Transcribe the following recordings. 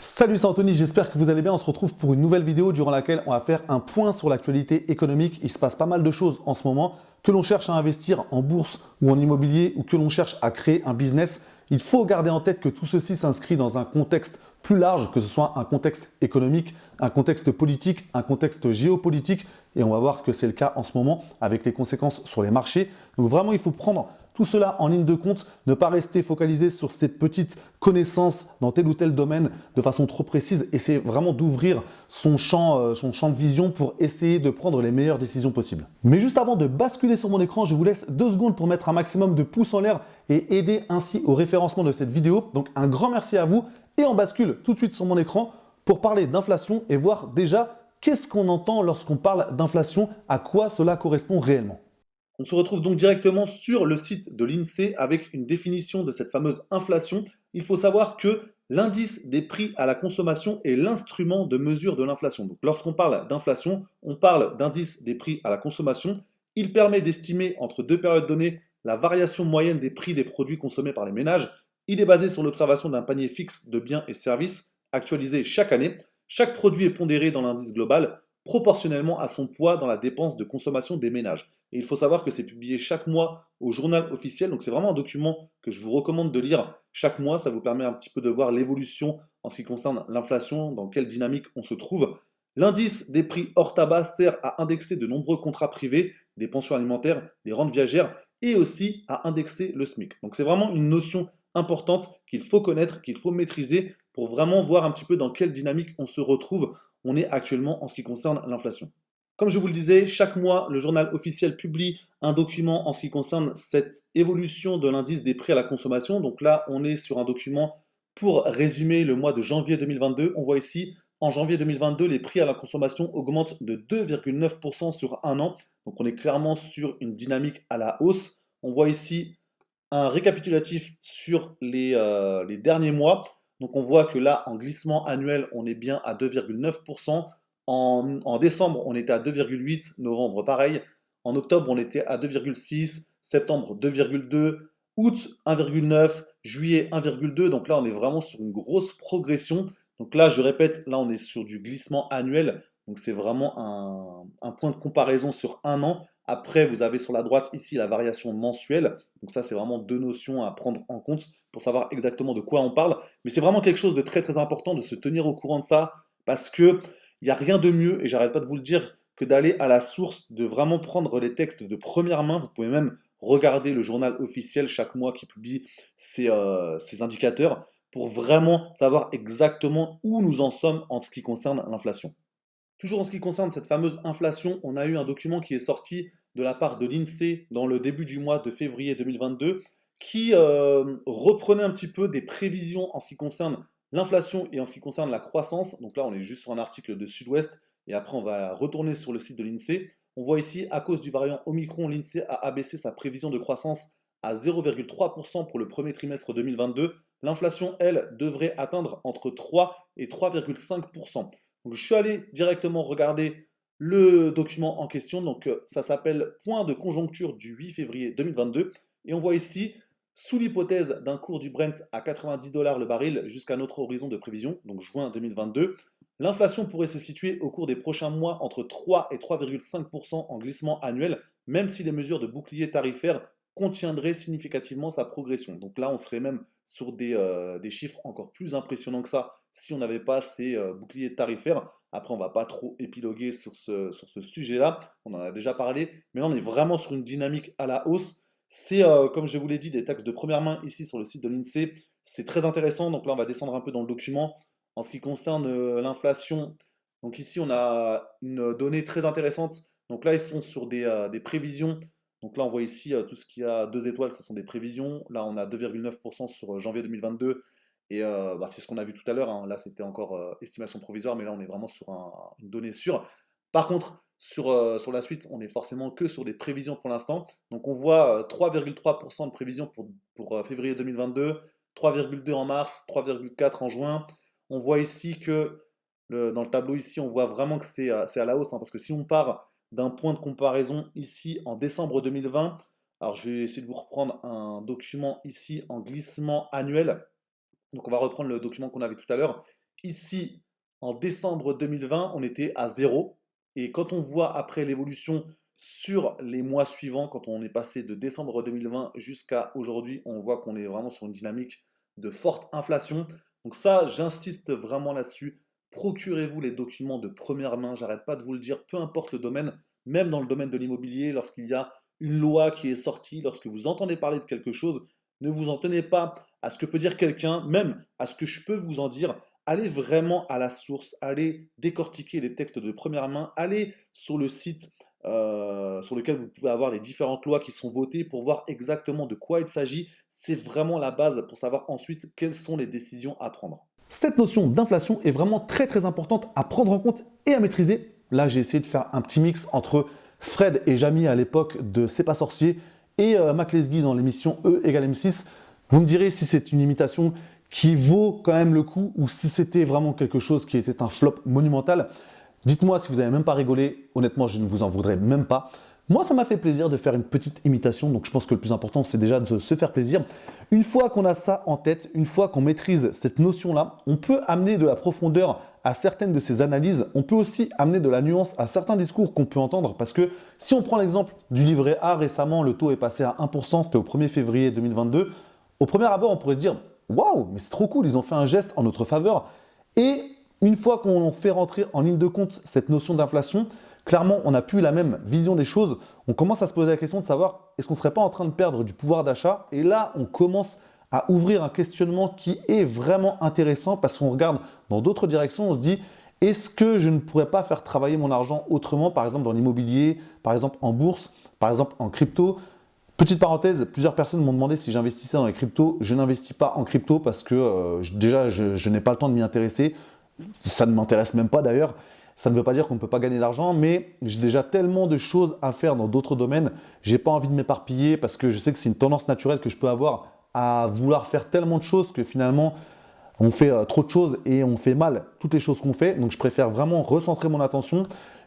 Salut, c'est Anthony, j'espère que vous allez bien. On se retrouve pour une nouvelle vidéo durant laquelle on va faire un point sur l'actualité économique. Il se passe pas mal de choses en ce moment. Que l'on cherche à investir en bourse ou en immobilier ou que l'on cherche à créer un business, il faut garder en tête que tout ceci s'inscrit dans un contexte plus large, que ce soit un contexte économique, un contexte politique, un contexte géopolitique. Et on va voir que c'est le cas en ce moment avec les conséquences sur les marchés. Donc vraiment, il faut prendre tout cela en ligne de compte, ne pas rester focalisé sur ces petites connaissances dans tel ou tel domaine de façon trop précise, essayer vraiment d'ouvrir son champ de vision pour essayer de prendre les meilleures décisions possibles. Mais juste avant de basculer sur mon écran, je vous laisse 2 secondes pour mettre un maximum de pouces en l'air et aider ainsi au référencement de cette vidéo. Donc un grand merci à vous et on bascule tout de suite sur mon écran pour parler d'inflation et voir déjà qu'est-ce qu'on entend lorsqu'on parle d'inflation, à quoi cela correspond réellement. On se retrouve donc directement sur le site de l'INSEE avec une définition de cette fameuse inflation. Il faut savoir que l'indice des prix à la consommation est l'instrument de mesure de l'inflation. Donc lorsqu'on parle d'inflation, on parle d'indice des prix à la consommation. Il permet d'estimer entre deux périodes données la variation moyenne des prix des produits consommés par les ménages. Il est basé sur l'observation d'un panier fixe de biens et services actualisé chaque année. Chaque produit est pondéré dans l'indice global proportionnellement à son poids dans la dépense de consommation des ménages. Et il faut savoir que c'est publié chaque mois au journal officiel, donc c'est vraiment un document que je vous recommande de lire chaque mois. Ça vous permet un petit peu de voir l'évolution en ce qui concerne l'inflation, dans quelle dynamique on se trouve. L'indice des prix hors tabac sert à indexer de nombreux contrats privés, des pensions alimentaires, des rentes viagères, et aussi à indexer le SMIC. Donc c'est vraiment une notion importante qu'il faut connaître, qu'il faut maîtriser pour vraiment voir un petit peu dans quelle dynamique on se retrouve. On est actuellement en ce qui concerne l'inflation. Comme je vous le disais, chaque mois, le journal officiel publie un document en ce qui concerne cette évolution de l'indice des prix à la consommation. Donc là, on est sur un document pour résumer le mois de janvier 2022. On voit ici, en janvier 2022, les prix à la consommation augmentent de 2,9% sur un an. Donc on est clairement sur une dynamique à la hausse. On voit ici un récapitulatif sur les derniers mois. Donc on voit que là, en glissement annuel, on est bien à 2,9%. En décembre, on était à 2,8, novembre pareil. En octobre, on était à 2,6, septembre 2,2, août 1,9, juillet 1,2. Donc là, on est vraiment sur une grosse progression. Donc là, je répète, là, on est sur du glissement annuel. Donc c'est vraiment un point de comparaison sur un an. Après, vous avez sur la droite ici la variation mensuelle. Donc ça, c'est vraiment deux notions à prendre en compte pour savoir exactement de quoi on parle. Mais c'est vraiment quelque chose de très très important de se tenir au courant de ça parce que il n'y a rien de mieux, et j'arrête pas de vous le dire, que d'aller à la source, de vraiment prendre les textes de première main. Vous pouvez même regarder le journal officiel chaque mois qui publie ces indicateurs pour vraiment savoir exactement où nous en sommes en ce qui concerne l'inflation. Toujours en ce qui concerne cette fameuse inflation, on a eu un document qui est sorti de la part de l'INSEE dans le début du mois de février 2022 qui reprenait un petit peu des prévisions en ce qui concerne l'inflation et en ce qui concerne la croissance. Donc là, on est juste sur un article de Sud-Ouest et après, on va retourner sur le site de l'INSEE. On voit ici, à cause du variant Omicron, l'INSEE a abaissé sa prévision de croissance à 0,3% pour le premier trimestre 2022. L'inflation, elle, devrait atteindre entre 3 et 3,5%. Donc, je suis allé directement regarder le document en question. Donc, ça s'appelle Point de conjoncture du 8 février 2022. Et on voit ici, sous l'hypothèse d'un cours du Brent à 90 dollars le baril jusqu'à notre horizon de prévision, donc juin 2022, l'inflation pourrait se situer au cours des prochains mois entre 3 et 3,5% en glissement annuel, même si les mesures de bouclier tarifaire contiendraient significativement sa progression. Donc là, on serait même sur des chiffres encore plus impressionnants que ça si on n'avait pas ces boucliers tarifaires. Après, on ne va pas trop épiloguer sur ce sujet-là, on en a déjà parlé, mais là, on est vraiment sur une dynamique à la hausse. C'est, comme je vous l'ai dit, des taxes de première main ici sur le site de l'INSEE. C'est très intéressant, donc là, on va descendre un peu dans le document. En ce qui concerne l'inflation, donc ici, on a une donnée très intéressante. Donc là, ils sont sur des prévisions. Donc là, on voit ici tout ce qui a 2 étoiles, ce sont des prévisions. Là, on a 2,9% sur janvier 2022. Et bah, c'est ce qu'on a vu tout à l'heure, hein. Là, c'était encore estimation provisoire, mais là, on est vraiment sur une donnée sûre. Par contre, sur la suite, on est forcément que sur des prévisions pour l'instant. Donc, on voit 3,3% de prévisions pour février 2022, 3,2 en mars, 3,4 en juin. On voit ici que, dans le tableau ici, on voit vraiment que c'est à la hausse, hein, parce que si on part d'un point de comparaison ici en décembre 2020, alors je vais essayer de vous reprendre un document ici en glissement annuel. Donc on va reprendre le document qu'on avait tout à l'heure. Ici, en décembre 2020, on était à zéro. Et quand on voit après l'évolution sur les mois suivants, quand on est passé de décembre 2020 jusqu'à aujourd'hui, on voit qu'on est vraiment sur une dynamique de forte inflation. Donc ça, j'insiste vraiment là-dessus. Procurez-vous les documents de première main. J'arrête pas de vous le dire, peu importe le domaine, même dans le domaine de l'immobilier, lorsqu'il y a une loi qui est sortie, lorsque vous entendez parler de quelque chose, ne vous en tenez pas à ce que peut dire quelqu'un, même à ce que je peux vous en dire. Allez vraiment à la source, allez décortiquer les textes de première main, allez sur le site sur lequel vous pouvez avoir les différentes lois qui sont votées pour voir exactement de quoi il s'agit. C'est vraiment la base pour savoir ensuite quelles sont les décisions à prendre. Cette notion d'inflation est vraiment très très importante à prendre en compte et à maîtriser. Là, j'ai essayé de faire un petit mix entre Fred et Jamy à l'époque de C'est pas sorcier et Mac Lesguy dans l'émission E égale M6. Vous me direz si c'est une imitation qui vaut quand même le coup ou si c'était vraiment quelque chose qui était un flop monumental. Dites-moi si vous n'avez même pas rigolé, honnêtement je ne vous en voudrais même pas. Moi ça m'a fait plaisir de faire une petite imitation, donc je pense que le plus important c'est déjà de se faire plaisir. Une fois qu'on a ça en tête, une fois qu'on maîtrise cette notion-là, on peut amener de la profondeur à certaines de ces analyses, on peut aussi amener de la nuance à certains discours qu'on peut entendre parce que si on prend l'exemple du livret A récemment, le taux est passé à 1%, c'était au 1er février 2022, au premier abord on pourrait se dire waouh, mais c'est trop cool, ils ont fait un geste en notre faveur. Et une fois qu'on fait rentrer en ligne de compte cette notion d'inflation, clairement, on n'a plus la même vision des choses. On commence à se poser la question de savoir est-ce qu'on ne serait pas en train de perdre du pouvoir d'achat? Et là, on commence à ouvrir un questionnement qui est vraiment intéressant parce qu'on regarde dans d'autres directions, on se dit est-ce que je ne pourrais pas faire travailler mon argent autrement, par exemple dans l'immobilier, par exemple en bourse, par exemple en crypto? Petite parenthèse, plusieurs personnes m'ont demandé si j'investissais dans les cryptos. Je n'investis pas en crypto parce que déjà, je n'ai pas le temps de m'y intéresser. Ça ne m'intéresse même pas d'ailleurs. Ça ne veut pas dire qu'on ne peut pas gagner d'argent, mais j'ai déjà tellement de choses à faire dans d'autres domaines. Je n'ai pas envie de m'éparpiller parce que je sais que c'est une tendance naturelle que je peux avoir à vouloir faire tellement de choses que finalement, on fait trop de choses et on fait mal toutes les choses qu'on fait. Donc, je préfère vraiment recentrer mon attention.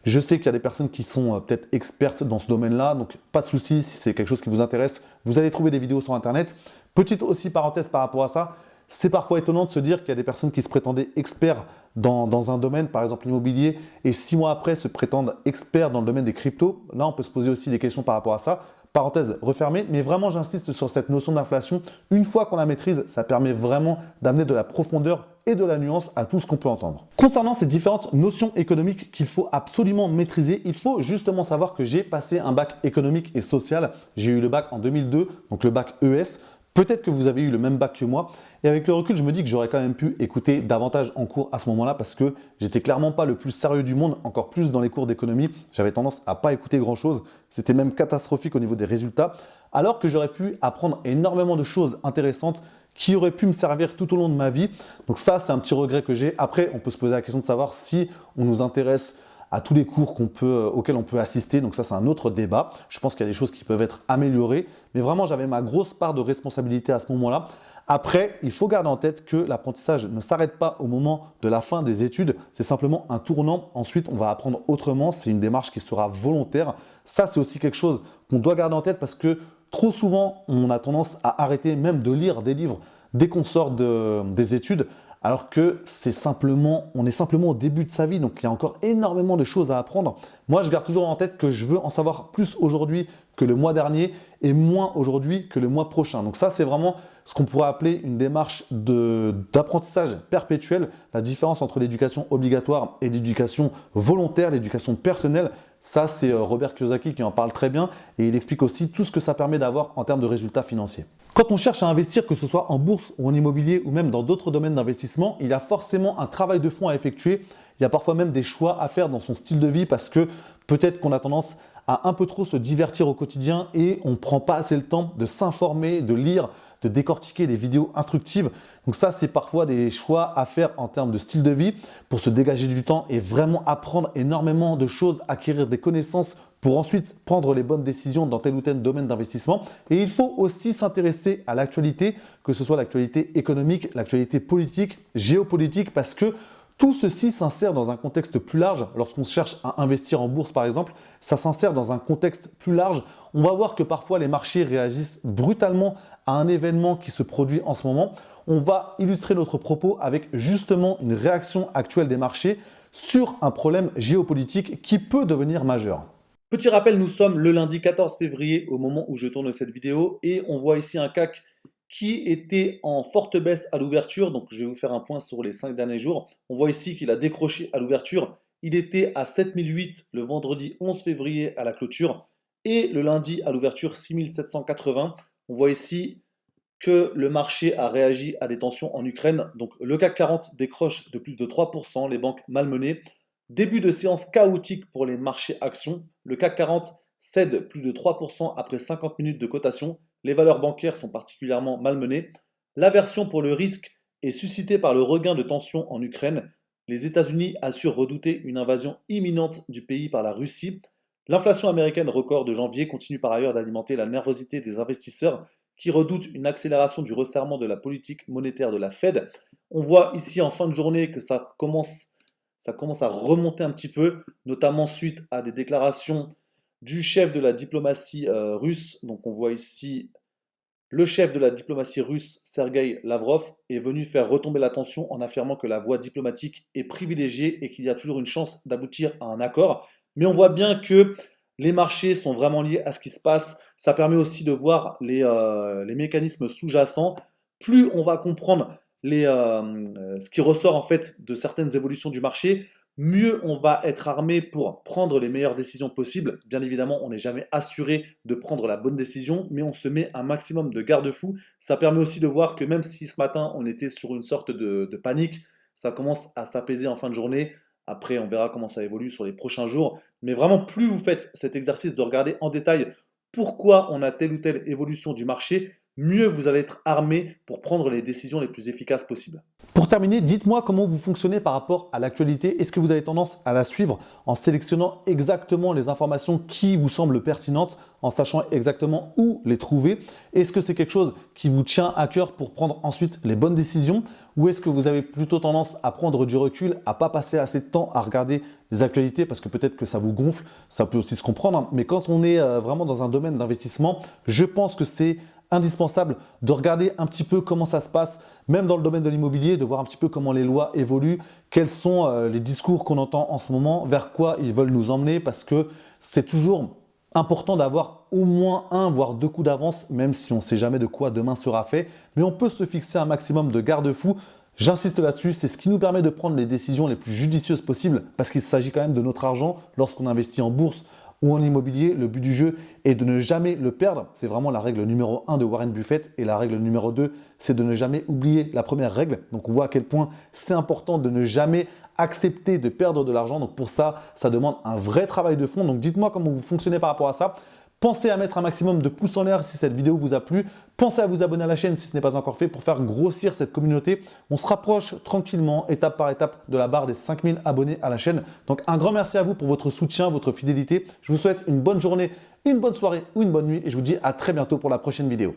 Je sais qu'il y a des personnes qui sont peut-être expertes dans ce domaine-là, donc pas de souci, si c'est quelque chose qui vous intéresse, vous allez trouver des vidéos sur Internet. Petite aussi parenthèse par rapport à ça, c'est parfois étonnant de se dire qu'il y a des personnes qui se prétendaient experts dans un domaine, par exemple l'immobilier, et 6 mois après se prétendent experts dans le domaine des cryptos. Là, on peut se poser aussi des questions par rapport à ça. Parenthèse refermée, mais vraiment j'insiste sur cette notion d'inflation. Une fois qu'on la maîtrise, ça permet vraiment d'amener de la profondeur et de la nuance à tout ce qu'on peut entendre. Concernant ces différentes notions économiques qu'il faut absolument maîtriser, il faut justement savoir que j'ai passé un bac économique et social. J'ai eu le bac en 2002, donc le bac ES. Peut-être que vous avez eu le même bac que moi. Et avec le recul, je me dis que j'aurais quand même pu écouter davantage en cours à ce moment-là parce que j'étais clairement pas le plus sérieux du monde, encore plus dans les cours d'économie. J'avais tendance à pas écouter grand-chose. C'était même catastrophique au niveau des résultats. Alors que j'aurais pu apprendre énormément de choses intéressantes qui auraient pu me servir tout au long de ma vie. Donc ça, c'est un petit regret que j'ai. Après, on peut se poser la question de savoir si on nous intéresse à tous les cours auxquels on peut assister. Donc ça, c'est un autre débat. Je pense qu'il y a des choses qui peuvent être améliorées. Mais vraiment, j'avais ma grosse part de responsabilité à ce moment-là. Après, il faut garder en tête que l'apprentissage ne s'arrête pas au moment de la fin des études. C'est simplement un tournant. Ensuite, on va apprendre autrement. C'est une démarche qui sera volontaire. Ça, c'est aussi quelque chose qu'on doit garder en tête parce que trop souvent, on a tendance à arrêter même de lire des livres dès qu'on sort des études. Alors que on est simplement au début de sa vie, donc il y a encore énormément de choses à apprendre. Moi, je garde toujours en tête que je veux en savoir plus aujourd'hui que le mois dernier et moins aujourd'hui que le mois prochain. Donc ça, c'est vraiment ce qu'on pourrait appeler une démarche d'apprentissage perpétuel. La différence entre l'éducation obligatoire et l'éducation volontaire, l'éducation personnelle, ça, c'est Robert Kiyosaki qui en parle très bien et il explique aussi tout ce que ça permet d'avoir en termes de résultats financiers. Quand on cherche à investir, que ce soit en bourse ou en immobilier ou même dans d'autres domaines d'investissement, il y a forcément un travail de fond à effectuer. Il y a parfois même des choix à faire dans son style de vie parce que peut-être qu'on a tendance à un peu trop se divertir au quotidien et on ne prend pas assez le temps de s'informer, de lire, de décortiquer des vidéos instructives. Donc ça, c'est parfois des choix à faire en termes de style de vie pour se dégager du temps et vraiment apprendre énormément de choses, acquérir des connaissances pour ensuite prendre les bonnes décisions dans tel ou tel domaine d'investissement. Et il faut aussi s'intéresser à l'actualité, que ce soit l'actualité économique, l'actualité politique, géopolitique, parce que tout ceci s'insère dans un contexte plus large. Lorsqu'on cherche à investir en bourse, par exemple, ça s'insère dans un contexte plus large. On va voir que parfois les marchés réagissent brutalement à un événement qui se produit en ce moment. on va illustrer notre propos avec justement une réaction actuelle des marchés sur un problème géopolitique qui peut devenir majeur. Petit rappel, nous sommes le lundi 14 février au moment où je tourne cette vidéo et on voit ici un CAC qui était en forte baisse à l'ouverture. Donc je vais vous faire un point sur les 5 derniers jours. On voit ici qu'il a décroché à l'ouverture. Il était à 7008 le vendredi 11 février à la clôture et le lundi à l'ouverture 6780. On voit ici que le marché a réagi à des tensions en Ukraine. Donc le CAC 40 décroche de plus de 3%, les banques malmenées. Début de séance chaotique pour les marchés actions. Le CAC 40 cède plus de 3% après 50 minutes de cotation. Les valeurs bancaires sont particulièrement malmenées. L'aversion pour le risque est suscitée par le regain de tensions en Ukraine. Les États-Unis assurent redouter une invasion imminente du pays par la Russie. L'inflation américaine record de janvier continue par ailleurs d'alimenter la nervosité des investisseurs qui redoutent une accélération du resserrement de la politique monétaire de la Fed. On voit ici en fin de journée que ça commence à remonter un petit peu, notamment suite à des déclarations du chef de la diplomatie russe. Donc on voit ici le chef de la diplomatie russe, Sergueï Lavrov, est venu faire retomber la tension en affirmant que la voie diplomatique est privilégiée et qu'il y a toujours une chance d'aboutir à un accord. Mais on voit bien que les marchés sont vraiment liés à ce qui se passe. Ça permet aussi de voir les mécanismes sous-jacents. Plus on va comprendre ce qui ressort en fait de certaines évolutions du marché, mieux on va être armé pour prendre les meilleures décisions possibles. Bien évidemment, on n'est jamais assuré de prendre la bonne décision, mais on se met un maximum de garde-fous. Ça permet aussi de voir que même si ce matin on était sur une sorte de panique, ça commence à s'apaiser en fin de journée. Après, on verra comment ça évolue sur les prochains jours. Mais vraiment, plus vous faites cet exercice de regarder en détail pourquoi on a telle ou telle évolution du marché, mieux vous allez être armé pour prendre les décisions les plus efficaces possibles. Pour terminer, dites-moi comment vous fonctionnez par rapport à l'actualité. Est-ce que vous avez tendance à la suivre en sélectionnant exactement les informations qui vous semblent pertinentes, en sachant exactement où les trouver? Est-ce que c'est quelque chose qui vous tient à cœur pour prendre ensuite les bonnes décisions? Ou est-ce que vous avez plutôt tendance à prendre du recul, à ne pas passer assez de temps à regarder les actualités parce que peut-être que ça vous gonfle? Ça peut aussi se comprendre, hein. Mais quand on est vraiment dans un domaine d'investissement, je pense que c'est indispensable de regarder un petit peu comment ça se passe, même dans le domaine de l'immobilier, de voir un petit peu comment les lois évoluent, quels sont les discours qu'on entend en ce moment, vers quoi ils veulent nous emmener, parce que c'est toujours important d'avoir au moins un, voire deux coups d'avance, même si on ne sait jamais de quoi demain sera fait, mais on peut se fixer un maximum de garde-fous. J'insiste là-dessus, c'est ce qui nous permet de prendre les décisions les plus judicieuses possibles, parce qu'il s'agit quand même de notre argent lorsqu'on investit en bourse ou en immobilier. Le but du jeu est de ne jamais le perdre. C'est vraiment la règle numéro 1 de Warren Buffett. Et la règle numéro 2, c'est de ne jamais oublier la première règle. Donc on voit à quel point c'est important de ne jamais accepter de perdre de l'argent. Donc pour ça, ça demande un vrai travail de fond. Donc dites-moi comment vous fonctionnez par rapport à ça. Pensez à mettre un maximum de pouces en l'air si cette vidéo vous a plu. Pensez à vous abonner à la chaîne si ce n'est pas encore fait pour faire grossir cette communauté. On se rapproche tranquillement, étape par étape, de la barre des 5000 abonnés à la chaîne. Donc un grand merci à vous pour votre soutien, votre fidélité. Je vous souhaite une bonne journée, une bonne soirée ou une bonne nuit et je vous dis à très bientôt pour la prochaine vidéo.